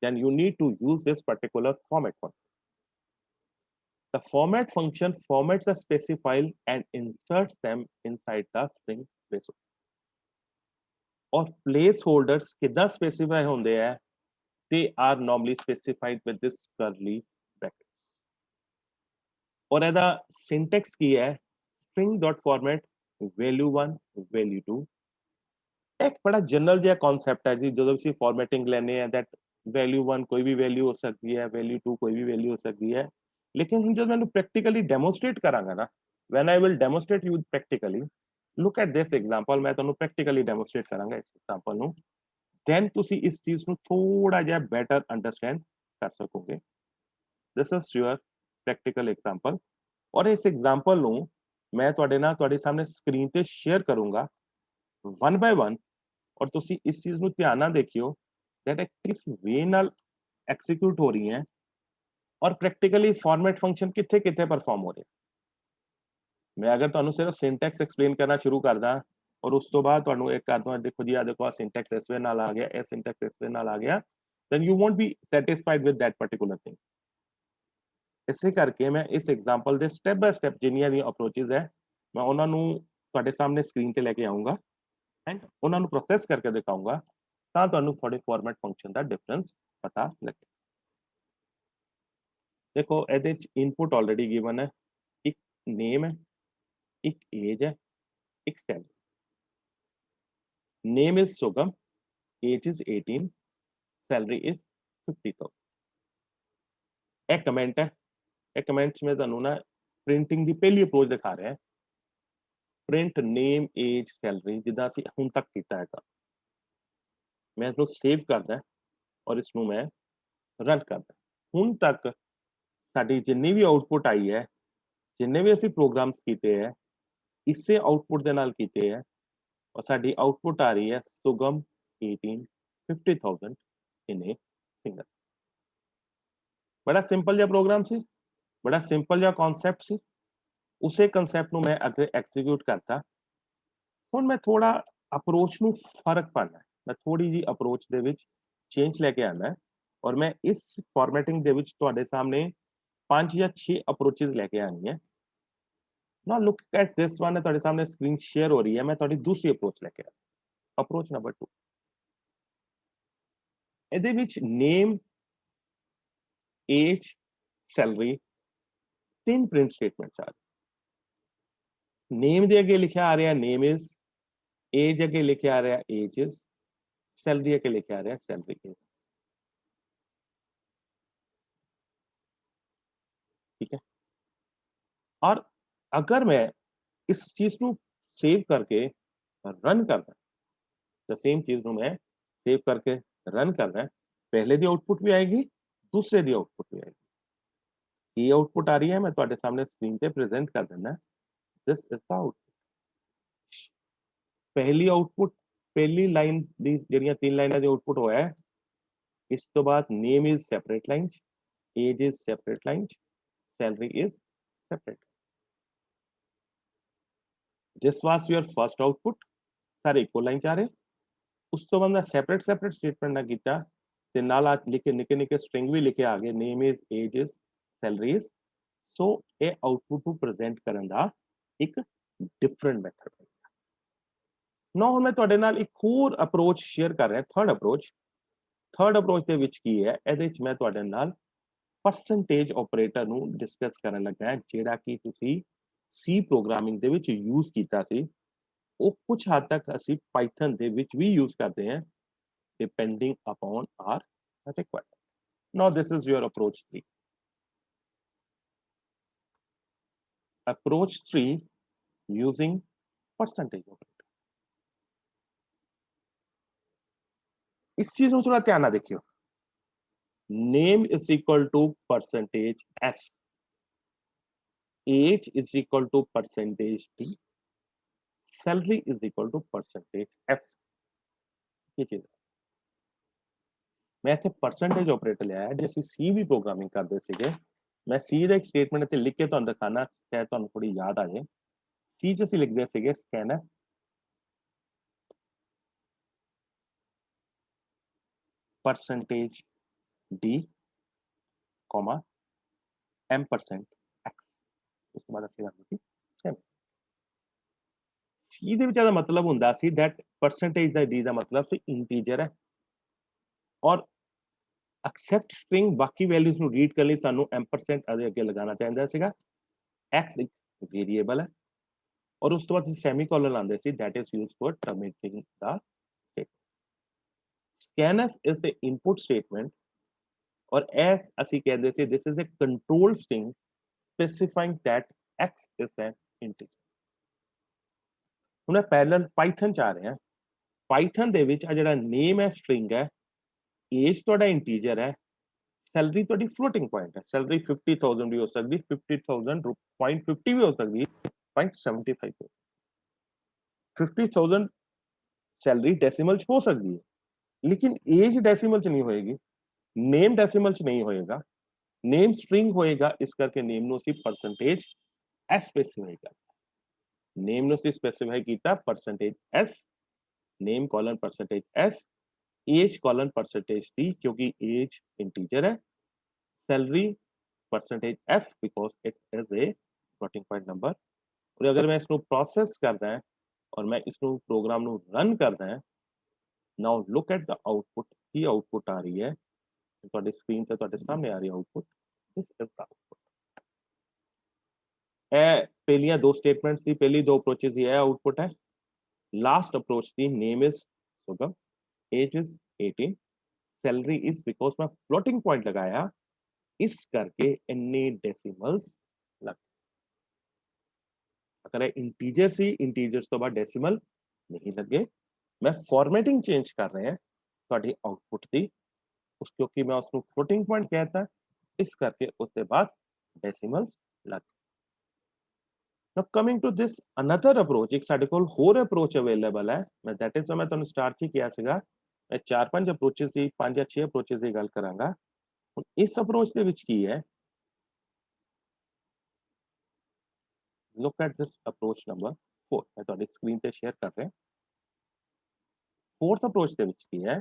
then you need to use this particular format function। The format function formats a specific file and inserts them inside the string placeholder। और placeholders कितना specify होंगे हैं? They are normally specified with this curly bracket। और ਇਹਦਾ syntax ਕੀ ਹੈ? string dot format value1 value2। एक बड़ा general ਜਿਹਾ concept है जी, ਜਦੋਂ ਅਸੀਂ formatting ਲੈਨੇ ਆ that value1 कोई भी वैल्यू हो सकती है, value2 कोई भी वैल्यू हो सकती है। लेकिन हम जब मैं प्रैक्टिकली डेमोस्ट्रेट करांगा ना, when I will demonstrate you practically, look at this example, मैं ਤੁਹਾਨੂੰ प्रैक्टिकली डेमोस्ट्रेट करांगा इस एग्जांपल ਨੂੰ, then ਤੁਸੀਂ ਇਸ ਚੀਜ਼ ਨੂੰ ਥੋੜਾ ਜਿਹਾ ਬੈਟਰ ਅੰਡਰਸਟੈਂਡ ਕਰ ਸਕੋਗੇ। This is your practical example और इस एग्जांपल ਨੂੰ मैं ਤੁਹਾਡੇ ਨਾਲ ਤੁਹਾਡੇ ਸਾਹਮਣੇ ਸਕਰੀਨ ਤੇ ਸ਼ੇਅਰ ਕਰੂੰਗਾ वन बाय वन और ਤੁਸੀਂ ਇਸ ਚੀਜ਼ ਨੂੰ ਧਿਆਨ ਨਾਲ ਦੇਖਿਓ that ਇਹ ਕਿਸ ਵੇ ਨਾਲ ਐਕਸੀਕਿਊਟ ਹੋ ਰਹੀ ਹੈ और प्रैक्टिकली फॉर्मेट फंक्शन किथे किथे परफॉर्म हो रहे। मैं अगर ਤੁਹਾਨੂੰ सिर्फ सिंटैक्स एक्सप्लेन करना शुरू करदा और उस तो बाद ਤੁਹਾਨੂੰ एक करदा देखो जी आ देखो सिंटैक्स इस वे नाल आ गया, ए सिंटैक्स इस वे नाल आ गया, then you won't be satisfied with that particular thing। ਇਸੇ ਕਰਕੇ ਮੈਂ ਇਸ ਐਗਜ਼ਾਮਪਲ ਦੇ ਸਟੈਪ ਬਾय ਸਟੈਪ ਜਿੰਨੀਆਂ ਵੀ ਅਪਰੋਚਸ ਹੈ ਮੈਂ ਉਹਨਾਂ ਨੂੰ ਤੁਹਾਡੇ ਸਾਹਮਣੇ ਸਕਰੀਨ ਤੇ ਲੈ ਕੇ ਆਉਂਗਾ ਐਂਡ ਉਹਨਾਂ ਨੂੰ ਪ੍ਰੋਸੈਸ ਕਰਕੇ ਦਿਖਾਉਂਗਾ ਤਾਂ ਤੁਹਾਨੂੰ ਤੁਹਾਡੇ ਫਾਰਮੈਟ ਫੰਕਸ਼ਨ ਦਾ ਡਿਫਰੈਂਸ ਪਤਾ ਲੱਗੇ। देखो ਇਹਦੇ ਚ ਇਨਪੁਟ ਆਲਰੇਡੀ ਗਿਵਨ ਹੈ, ਇੱਕ ਨੇਮ ਹੈ, ਇੱਕ ਏਜ ਹੈ, ਇੱਕ ਸੈਲਰੀ। नेम इज सुगम, एज इज 18, सैलरी इज 50,000। एक कमेंट है, एक कमेंट्स में ਤੁਹਾਨੂੰ ਨਾ ਪ੍ਰਿੰਟਿੰਗ ਦੀ ਪਹਿਲੀ ਅਪਰੋਚ ਦਿਖਾ ਰਿਹਾ ਹੈ। ਪ੍ਰਿੰਟ ਨੇਮ ਏਜ ਸੈਲਰੀ ਜਿੱਦਾਂ ਅਸੀਂ ਹੁਣ ਤੱਕ ਕੀਤਾ ਹੈਗਾ। ਮੈਂ ਇਹਨੂੰ ਸੇਵ ਕਰਦਾ ਔਰ ਇਸ ਨੂੰ ਮੈਂ ਰਨ ਕਰਦਾ। ਹੁਣ ਤੱਕ ਸਾਡੀ ਜਿੰਨੀ ਵੀ ਆਉਟਪੁੱਟ ਆਈ ਹੈ, ਜਿੰਨੇ ਵੀ ਅਸੀਂ ਪ੍ਰੋਗਰਾਮਸ ਕੀਤੇ ਹੈ, ਇਸੇ ਆਉਟਪੁੱਟ ਦੇ ਨਾਲ ਕੀਤੇ ਹੈ और साडी आउटपुट आ रही है सुगम 18 50,000 इन ए सिंगल। बड़ा सिंपल जिहा प्रोग्राम सी, बड़ा सिंपल जिहा कॉन्सेप्ट सी। उसे कंसेप्ट ਨੂੰ मैं अगे एक्सीक्यूट करता। ਹੁਣ मैं थोड़ा अप्रोच ਨੂੰ फर्क पाना है, मैं थोड़ी जी अप्रोच ਦੇ ਵਿੱਚ चेंज लेके आना है और मैं इस फॉर्मेटिंग ਦੇ ਵਿੱਚ ਤੁਹਾਡੇ सामने 5 ਜਾਂ 6 अप्रोचेस लेके आनी है। Now look at this one, है ਤੁਹਾਡੇ ਸਾਹਮਣੇ ਸਕਰੀਨ ਸ਼ੇਅਰ ਹੋ ਰਹੀ ਹੈ, ਮੈਂ ਤੁਹਾਡੀ ਦੂਸਰੀ ਅਪਰੋਚ ਲੈ ਕੇ ਆਇਆ, ਅਪਰੋਚ ਨੰਬਰ 2। ਇਹਦੇ ਵਿੱਚ ਨੇਮ, ਏਜ, ਸੈਲਰੀ, ਤਿੰਨ ਪ੍ਰਿੰਟ ਸਟੇਟਮੈਂਟਸ ਆ ਰਹੀਆਂ। ਨੇਮ ਦੇ ਅੱਗੇ ਲਿਖਿਆ ਆ ਰਿਹਾ ਨੇਮ ਇਜ਼, ਏਜ ਅੱਗੇ ਲਿਖਿਆ ਆ ਰਿਹਾ ਏਜ ਇਜ਼, सैलरी के लेके आ रहे हैं सैलरी के, ठीक है। और अगर मैं इस चीज को सेव करके रन करना, द सेम चीज को मैं सेव करके रन करना, पहले दी आउटपुट भी आएगी, दूसरे दी आउटपुट भी आएगी। ये आउटपुट आ रही है, मैं ਤੁਹਾਡੇ ਸਾਹਮਣੇ स्क्रीन पे प्रेजेंट कर देना। This is the output. पहली आउटपुट, पहली लाइन दी ਜਿਹੜੀਆਂ तीन ਲਾਈਨਾਂ ਦੇ ਆउटपुट ਹੋਇਆ ਹੈ, ਇਸ ਤੋਂ ਬਾਅਦ name is separate line, age is separate line, salary is separate. This was your first output, सारे इक्वल लाइन आ रहे। उस तो बाद मैं सेपरेट सेपरेट स्टेटमेंट ना किया ते नाल आ लिखे निके निके स्ट्रिंग भी लिखे आ गए, name is, age is, salary is. So ये आउटपुट को प्रेजेंट करने का एक डिफरेंट मेथड है। नाउ मैं ਤੁਹਾਡੇ ਨਾਲ ਇੱਕ ਹੋਰ ਅਪਰੋਚ ਸ਼ੇਅਰ ਕਰ ਰਿਹਾ, ਥਰਡ ਅਪਰੋਚ। ਥਰਡ ਅਪਰੋਚ ਦੇ ਵਿੱਚ ਕੀ ਹੈ, ਇਹਦੇ ਵਿੱਚ ਮੈਂ ਤੁਹਾਡੇ ਨਾਲ ਪਰਸੈਂਟੇਜ ਆਪਰੇਟਰ ਨੂੰ ਡਿਸਕਸ ਕਰਨ ਲੱਗਾ ਹੈ, ਜਿਹੜਾ ਕਿ ਤੁਸੀਂ ਸੀ ਪ੍ਰੋਗਰਾਮਿੰਗ ਦੇ ਵਿੱਚ ਯੂਜ਼ ਕੀਤਾ ਸੀ। वो कुछ हद तक ਅਸੀਂ ਪਾਈਥਨ ਦੇ ਵਿੱਚ ਵੀ ਯੂਜ਼ ਕਰਦੇ ਹਾਂ, depending upon our requirement. Now this is your approach 3. Approach 3 using percentage operator. इस चीज में थोड़ा ध्यान ना देखियो। Name is equal to percentage S, age is equal to percentage D, salary is equal to percentage F। ये चीज मैं इतने परसेंटेज ऑपरेटर लिया है, जैसे सी भी प्रोग्रामिंग करते सीगे। मैं सी ਦਾ ਇੱਕ ਸਟੇਟਮੈਂਟ ਇੱਥੇ ਲਿਖ ਕੇ ਤੁਹਾਨੂੰ ਦਿਖਾਣਾ, ਸ਼ਾਇਦ ਤੁਹਾਨੂੰ ਥੋੜੀ ਯਾਦ ਆ ਜਾਏ। ਸੀ ਚ ਅਸੀਂ ਲਿਖਦੇ ਸੀਗੇ scanner percentage D comma M% X, ਉਸ ਤੋਂ ਬਾਅਦ ਅਸੀਂ ਲਿਖਦੇ ਸੀ ਸੈਮ। ਸੀ ਦੇ ਵਿੱਚ ਇਹਦਾ ਮਤਲਬ ਹੁੰਦਾ ਸੀ that percentage ਦਾ ਡੀ ਦਾ ਮਤਲਬ ਸੀ ਇੰਟੀਜਰ ਹੈ, ਔਰ एक्सेप्ट स्ट्रिंग बाकी वैल्यूज ਨੂੰ ਰੀਡ ਕਰਨ ਲਈ ਸਾਨੂੰ M% ਦੇ ਅੱਗੇ ਲਗਾਉਣਾ ਚਾਹੀਦਾ ਸੀਗਾ। X ਇੱਕ ਵੇਰੀਏਬਲ ਹੈ, ਔਰ ਉਸ ਤੋਂ ਬਾਅਦ ਸੈਮੀਕੋਲਨ ਲਾਉਂਦੇ ਸੀ, that is used for terminating the statement. scanf is a input statement, और as ਅਸੀਂ ਕਹਿੰਦੇ ਸੀ this is a control string specifying that X is an integer। ਹੁਣ ਇਹ ਪੈਰਲਲ ਪਾਈਥਨ ਚ ਆ ਰਹੇ ਹਾਂ। ਪਾਈਥਨ ਦੇ ਵਿੱਚ ਆ ਜਿਹੜਾ ਨੇਮ ਹੈ ਸਟ੍ਰਿੰਗ ਹੈ, ਏਜ ਤੁਹਾਡਾ ਇੰਟੀਜਰ ਹੈ, सैलरी ਤੁਹਾਡੀ ਫਲੋਟਿੰਗ ਪੁਆਇੰਟ ਹੈ। ਸੈਲਰੀ 50000 ਵੀ ਹੋ ਸਕਦੀ, 50000 0.50 ਵੀ ਹੋ ਸਕਦੀ, 0.75 50000 सैलरी डेसिमल ਚ ਹੋ ਸਕਦੀ ਹੈ, लेकिन एज डेसिमल ਚ नहीं होएगी, नेम डेसिमल ਚ नहीं होएगा, नेम स्ट्रिंग होएगा, इस करके नेम ਨੂੰ ਅਸੀਂ परसेंटेज S स्पेसिफाई करते। नेम ਨੂੰ ਅਸੀਂ स्पेसिफाई ਕੀਤਾ percentage S, name colon percentage S, age colon percentage D क्योंकि एज इंटीजर है, salary percentage F because it is a floating point number. और अगर मैं इसको प्रोसेस करता है और मैं इसको प्रोग्राम ਨੂੰ रन करता है, now look at the output. की आउटपुट आ रही है ਤੁਹਾਡੇ ਸਕਰੀਨ ਤੇ ਤੁਹਾਡੇ ਸਾਹਮਣੇ ਆ ਰਹੀ ਹੈ output. This is the output. ਇਹ ਪਹਿਲੀਆਂ ਦੋ ਸਟੇਟਮੈਂਟਸ ਦੀ ਪਹਿਲੀ ਦੋ ਅਪਰੋਚਸ ਦੀ ਇਹ ਆउटपुट ਹੈ। ਲਾਸਟ ਅਪਰੋਚ ਦੀ name is Sugam, age is 18, salary is because मैं फ्लोटिंग पॉइंट लगाया, इस करके इन्ने डेसिमल्स लग। अगर इंटीजर सी, इंटीजर्स तो बाद डेसिमल नहीं लगे। मैं फॉर्मेटिंग चेंज कर रहे हैं ਤੁਹਾਡੀ आउटपुट ਦੀ, उस क्योंकि मैं उसको फ्लोटिंग पॉइंट कहता, इस करके उसके बाद डेसिमल्स लग। Now coming to this another approach, एक ਸਾਡੇ ਕੋਲ ਹੋਰ ਅਪਰੋਚ ਅਵੇਲੇਬਲ ਹੈ। ਮੈਂ ਦੈਟ ਇਜ਼ ਮੈਂ ਤੁਹਾਨੂੰ ਸਟਾਰਟ 'ਚ ਹੀ ਕਿਹਾ ਸੀਗਾ, ਮੈਂ 4-5 ਅਪਰੋਚਸ ਦੀ 5 ਜਾਂ 6 ਅਪਰੋਚਸ ਦੀ ਗੱਲ ਕਰਾਂਗਾ। ਹੁਣ ਇਸ ਅਪਰੋਚ ਦੇ ਵਿੱਚ ਕੀ ਹੈ, look at this approach number 4, मैं ਤੁਹਾਡੀ ਸਕਰੀਨ ਤੇ ਸ਼ੇਅਰ ਕਰ ਰਿਹਾ। फोर्थ अप्रोच ਦੇ ਵਿੱਚ ਕੀ ਹੈ,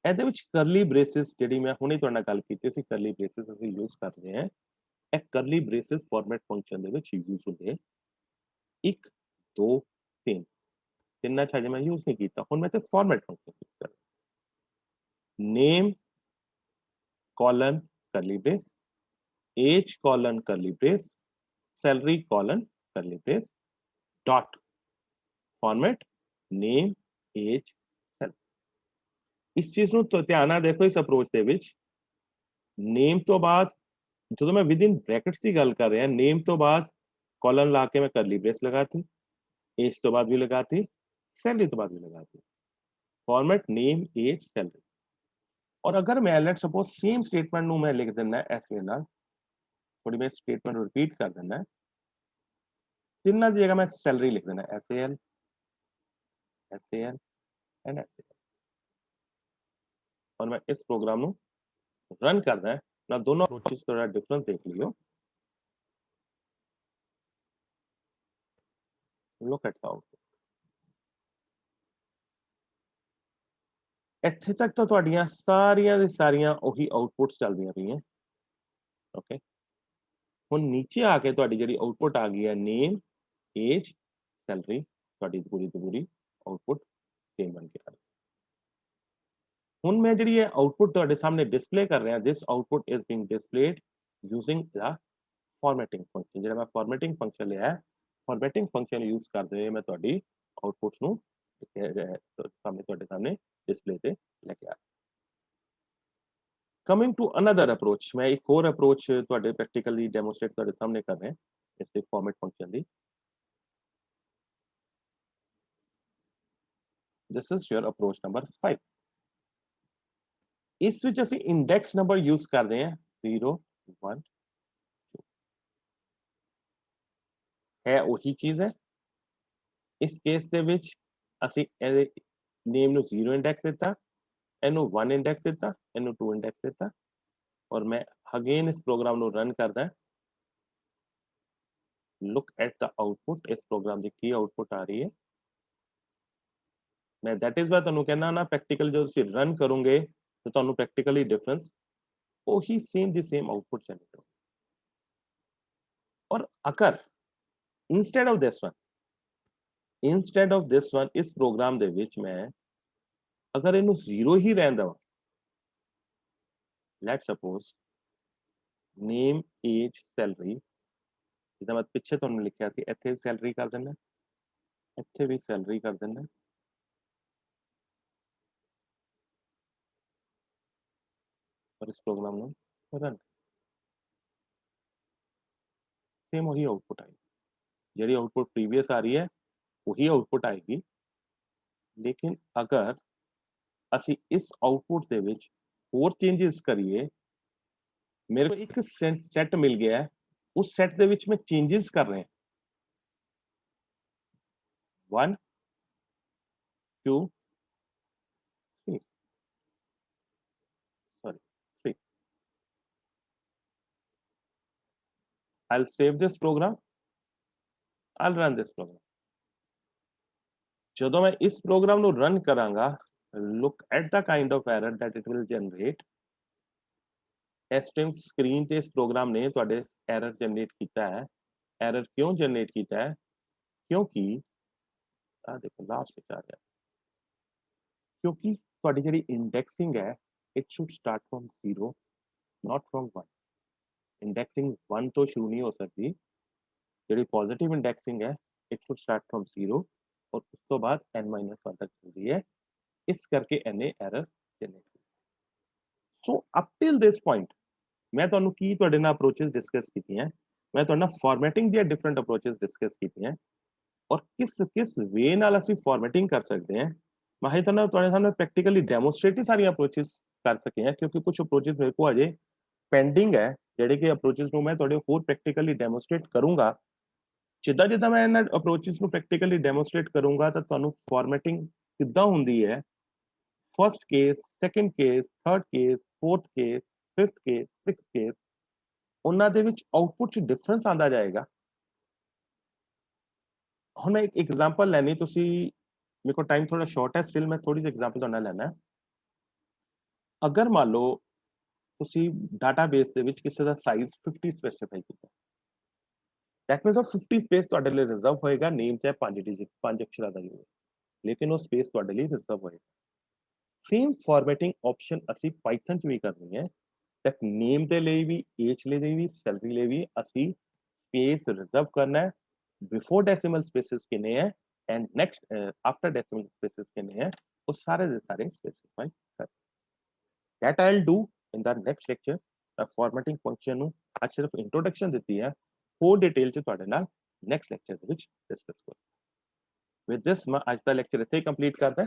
ਇਹਦੇ ਵਿੱਚ ਕਰਲੀ ਬ੍ਰੇਸਿਸ ਜਿਹੜੀ ਮੈਂ ਹੁਣੇ ਤੁਹਾਡੇ ਨਾਲ ਗੱਲ ਕੀਤੀ ਸੀ, ਕਰਲੀ ਬ੍ਰੇਸਿਸ ਅਸੀਂ ਯੂਜ਼ ਕਰਦੇ ਹਾਂ। ਇਹ ਕਰਲੀ ਬ੍ਰੇਸਿਸ ਫਾਰਮੈਟ ਫੰਕਸ਼ਨ ਦੇ ਵਿੱਚ ਯੂਜ਼ ਹੁੰਦੇ 1 2 3 ਤਿੰਨਾਂ ਚ ਹਜੇ ਮੈਂ ਯੂਜ਼ ਨਹੀਂ ਕੀਤਾ। ਹੁਣ ਮੈਂ ਤੇ ਫਾਰਮੈਟ ਫੰਕਸ਼ਨ ਯੂਜ਼ ਕਰ name colon curly brace, age colon curly brace, salary colon curly brace, dot format name age salary। ਇਸ ਚੀਜ਼ ਨੂੰ ਧਿਆਨ ਨਾਲ ਦੇਖੋ। ਇਸ ਅਪਰੋਚ ਦੇ ਵਿੱਚ ਨੇਮ ਤੋਂ ਬਾਅਦ ਜਦੋਂ ਮੈਂ ਵਿਦ ਇਨ ਬ੍ਰੈਕਟਸ ਦੀ ਗੱਲ ਕਰ ਰਿਹਾ, ਨੇਮ ਤੋਂ ਬਾਅਦ ਕਾਲਨ ਲਾ ਕੇ ਮੈਂ ਕਰਲੀ ਬ੍ਰੇਸ लगाती, एज तो बाद भी लगाती, सैलरी तो बाद भी लगाती। Format name age salary. और अगर मैं लेट सपोज सेम स्टेटमेंट ਨੂੰ मैं लिख देना ਐਸ ਵੇ ਨਾਲ, थोड़ी मैं स्टेटमेंट रिपीट कर देना, ਤਿੰਨਾਂ ਦੀ ਜਗ੍ਹਾ मैं सैलरी लिख देना SAL एंड SAL। और मैं इस प्रोग्राम ਨੂੰ रन करना है ना। दोनों अप्रोचेस थोड़ा डिफरेंस देख लियो। Look at the output. ਇੱਥੇ ਤੱਕ ਤਾਂ ਤੁਹਾਡੀਆਂ ਸਾਰੀਆਂ ਦੀ ਸਾਰੀਆਂ ਉਹੀ ਆਊਟਪੁੱਟਸ ਚੱਲਦੀਆਂ ਪਈਆਂ। ਓਕੇ, ਹੁਣ ਨੀਚੇ ਆ ਕੇ ਤੁਹਾਡੀ ਜਿਹੜੀ ਆਊਟਪੁੱਟ ਆ ਗਈ ਹੈ ਨੇਮ ਏਜ ਸੈਲਰੀ, ਤੁਹਾਡੀ ਪੂਰੀ ਦੀ ਪੂਰੀ ਆਊਟਪੁੱਟ ਸੇਮ ਬਣ ਕੇ ਆ ਰਹੀ। ਹੁਣ ਮੈਂ ਜਿਹੜੀ ਇਹ ਆਊਟਪੁੱਟ ਤੁਹਾਡੇ ਸਾਹਮਣੇ ਡਿਸਪਲੇ ਕਰ ਰਿਹਾ, this output is being displayed using the formatting function. ਜਿਹੜਾ ਮੈਂ ਫਾਰਮੈਟਿੰਗ ਫੰਕਸ਼ਨ ਲਿਆ ਹੈ, ਫਾਰਮੈਟਿੰਗ ਫੰਕਸ਼ਨ ਯੂਜ਼ ਕਰਦੇ ਹੋਏ ਮੈਂ ਤੁਹਾਡੀ ਆਊਟਪੁੱਟ ਨੂੰ ਤੁਹਾਡੇ ਸਾਹਮਣੇ डिस्प्ले पे लेके आ। कमिंग टू अनदर अप्रोच, मैं एक और अप्रोच ਤੁਹਾਡੇ ਪ੍ਰੈਕਟੀਕਲੀ ਡੈਮੋਸਟ੍ਰੇਟ ਤੁਹਾਡੇ ਸਾਹਮਣੇ ਕਰ ਰਿਹਾ ਇਸ ਦੇ format function the. This is your approach number 5। ਇਸ ਵਿੱਚ ਅਸੀਂ ਇੰਡੈਕਸ ਨੰਬਰ ਯੂਜ਼ ਕਰਦੇ ਹਾਂ 0 1 2। ਹੈ ਉਹੀ ਚੀਜ਼ ਹੈ। ਇਸ ਕੇਸ ਦੇ ਵਿੱਚ ਅਸੀਂ ਇਹਦੇ ਨੇਮ ਨੂੰ 0 ਇੰਡੈਕਸ ਦਿੱਤਾ, ਇਹਨੂੰ 1 ਇੰਡੈਕਸ ਦਿੱਤਾ, ਇਹਨੂੰ 2 ਇੰਡੈਕਸ ਦਿੱਤਾ। और मैं अगेन इस प्रोग्राम ਨੂੰ रन करदा। Look at the output. इस प्रोग्राम ਦੀ ਕੀ ਆਊਟਪੁੱਟ ਆ ਰਹੀ ਹੈ। मैं दैट इज वाई ਤੁਹਾਨੂੰ ਕਹਿੰਦਾ ਨਾ, ਪ੍ਰੈਕਟੀਕਲ ਜਦੋਂ ਤੁਸੀਂ ਰਨ ਕਰੋਗੇ ਤੇ ਤੁਹਾਨੂੰ ਪ੍ਰੈਕਟੀਕਲੀ ਡਿਫਰੈਂਸ ਉਹੀ सेम ਦੀ सेम आउटपुट ਚलेगा। और अगर इंस्टेड ऑफ दिस वन इस प्रोग्राम ਦੇ ਵਿੱਚ मैं अगर ਇਹਨੂੰ 0 ਹੀ ਰਹਿਣ ਦਵਾਂ, let's suppose name age salary, ਜਿੱਦਾਂ ਮੈਂ ਪਿੱਛੇ ਤੁਹਾਨੂੰ ਲਿਖਿਆ ਸੀ, ਇੱਥੇ ਸੈਲਰੀ ਕਰ ਦਿੰਦਾ, ਇੱਥੇ ਵੀ ਸੈਲਰੀ ਕਰ ਦਿੰਦਾ। और इस प्रोग्राम ਨੂੰ रन, सेम वही आउटपुट आएगी। ਜਿਹੜੀ आउटपुट प्रीवियस आ रही है वही आउटपुट आएगी। लेकिन अगर ਅਸੀਂ इस आउटपुट ਦੇ ਵਿੱਚ ਹੋਰ चेंजेस करिए, मेरे को एक सेट मिल गया है, उस सेट ਦੇ ਵਿੱਚ मैं चेंजेस कर रहे हैं 1 2 3 sorry 3। I'll save this program, I'll run this program। ਜਦੋਂ मैं इस प्रोग्राम ਨੂੰ run करांगा, look at the kind of error that it will generate। ਇਸ ਟਾਈਮ ਸਕਰੀਨ ਤੇ ਇਸ ਪ੍ਰੋਗਰਾਮ ਨੇ ਤੁਹਾਡੇ ਐਰਰ ਜਨਰੇਟ ਕੀਤਾ ਹੈ। ਐਰਰ ਕਿਉਂ ਜਨਰੇਟ ਕੀਤਾ ਹੈ? ਕਿਉਂਕਿ ਆ ਦੇਖੋ ਲਾਸਟ ਵਿੱਚ ਆ ਗਿਆ, ਕਿਉਂਕਿ ਤੁਹਾਡੀ ਜਿਹੜੀ ਇੰਡੈਕਸਿੰਗ ਹੈ it should start from 0 not from 1। Indexing 1 ਤੋਂ ਸ਼ੁਰੂ ਨਹੀਂ ਹੋ ਸਕਦੀ। ਜਿਹੜੀ ਪੋਜ਼ਿਟਿਵ ਇੰਡੈਕਸਿੰਗ ਹੈ ਇਟ ਸ਼ੁਡ ਸਟਾਰਟ ਫਰਮ 0 और ਉਸ ਤੋਂ ਬਾਅਦ n-1 ਤੱਕ ਚੱਲਦੀ ਹੈ। ਇਸ ਕਰਕੇ ਇਹਨੇ ਐਰਰ ਜਨਰੇਟ ਕੀਤੀ। ਸੋ ਅਪ ਟਿਲ ਦਿਸ ਪੁਆਇੰਟ मैं ਤੁਹਾਨੂੰ ਕੀ ਤੁਹਾਡੇ ਨਾਲ ਅਪਰੋਚਸ ਡਿਸਕਸ ਕੀਤੀਆਂ, ਮੈਂ ਤੁਹਾਡੇ ਨਾਲ ਫਾਰਮੈਟਿੰਗ ਦੀਆਂ ਡਿਫਰੈਂਟ ਅਪਰੋਚਸ ਡਿਸਕਸ ਕੀਤੀਆਂ ਔਰ ਕਿਸ ਵੇ ਨਾਲ ਅਸੀਂ ਫਾਰਮੈਟਿੰਗ ਕਰ ਸਕਦੇ ਹਾਂ। ਮੈਂ ਹੀ ਤੁਹਾਨੂੰ ਤੁਹਾਡੇ ਸਾਹਮਣੇ ਪ੍ਰੈਕਟੀਕਲੀ ਡੈਮੋਸਟ੍ਰੇਟ ਹੀ ਸਾਰੀਆਂ ਅਪਰੋਚਸ ਕਰ ਸਕੇ ਹਾਂ, ਕਿਉਂਕਿ ਕੁਝ ਅਪਰੋਚਸ ਮੇਰੇ ਕੋਲ ਅਜੇ ਪੈਂਡਿੰਗ ਹੈ, ਜਿਹੜੇ ਕਿ ਅਪਰੋਚਸ ਨੂੰ ਮੈਂ ਤੁਹਾਡੇ ਹੋਰ ਪ੍ਰੈਕਟੀਕਲੀ ਡੈਮੋਸਟ੍ਰੇਟ ਕਰੂੰਗਾ। ਜਿੱਦਾਂ ਜਿੱਦਾਂ ਮੈਂ ਇਹਨਾਂ ਅਪਰੋਚਸ ਨੂੰ ਪ੍ਰੈਕਟੀਕਲੀ ਡੈਮੋਸਟ੍ਰੇਟ ਕਰੂੰਗਾ ਤਾਂ ਤੁਹਾਨੂੰ ਫਾਰਮੈਟਿੰਗ ਕਿੱਦਾਂ ਹੁੰਦੀ ਹੈ, first case, second case, third case, fourth case, fifth case, six case, ਉਹਨਾਂ ਦੇ ਵਿੱਚ ਆਊਟਪੁੱਟ 'ਚ ਡਿਫਰੈਂਸ ਆਉਂਦਾ ਜਾਏਗਾ। ਹੁਣ ਮੈਂ ਇੱਕ ਐਗਜ਼ਾਮਪਲ ਲੈਣੀ, ਤੁਸੀਂ ਮੇਰੇ ਕੋਲ ਟਾਈਮ ਥੋੜਾ ਸ਼ਾਰਟ ਹੈ, ਸਟਿਲ ਮੈਂ ਥੋੜੀ ਜਿਹੀ ਐਗਜ਼ਾਮਪਲ ਤੁਹਾਡੇ ਨਾਲ ਲੈਣਾ। ਅਗਰ ਮੰਨ ਲਓ ਤੁਸੀਂ ਡਾਟਾਬੇਸ ਦੇ ਵਿੱਚ ਕਿਸੇ ਦਾ ਸਾਈਜ਼ 50 ਸਪੈਸੀਫਾਈ ਕੀਤਾ, दैट मीन्स 50 स्पेस ਤੁਹਾਡੇ ਲਈ ਰਿਜ਼ਰਵ ਹੋਏਗਾ ਨੇਮ ਚਾਹੇ 5 ਡਿਜਿਟ 5 ਅੱਖਰਾਂ ਦਾ ਹੀ ਹੋਵੇ ਲੇਕਿਨ ਉਹ ਸਪੇਸ ਤੁਹਾਡੇ ਲਈ ਰਿਜ਼ਰਵ ਹੋਏਗਾ ਸੇਮ ਫਾਰਮੈਟਿੰਗ ਆਪਸ਼ਨ ਅਸੀਂ ਪਾਈਥਨ 'ਚ ਵੀ ਕਰਨੀ ਹੈ ਤੇ ਨੇਮ ਦੇ ਲਈ ਵੀ ਏਜ ਲਈ ਵੀ ਸੈਲਰੀ ਲਈ ਵੀ ਅਸੀਂ ਸਪੇਸ ਰਿਜ਼ਰਵ ਕਰਨਾ ਹੈ ਬਿਫੋਰ ਡੈਸੀਮਲ ਸਪੇਸਿਸ ਕਿੰਨੇ ਹੈ and next after decimal spaces ਕਿੰਨੇ ਹੈ ਉਹ ਸਾਰੇ ਦੇ ਸਾਰੇ ਸਪੈਸੀਫਾਈ ਕਰ that I'll do in the next lecture formatting function ਨੂੰ ਅੱਜ ਸਿਰਫ ਇੰਟਰੋਡਕਸ਼ਨ ਦਿੱਤੀ ਹੈ ਹੋਰ ਡਿਟੇਲ ਚ ਤੁਹਾਡੇ ਨਾਲ ਨੈਕਸਟ ਲੈਕਚਰ ਦੇ ਵਿੱਚ ਡਿਸਕਸ ਕਰਾਂਗੇ ਵਿਦ ਦਿਸ ਮੈਂ ਅੱਜ ਦਾ ਲੈਕਚਰ ਇੱਥੇ ਹੀ ਕੰਪਲੀਟ ਕਰਦਾ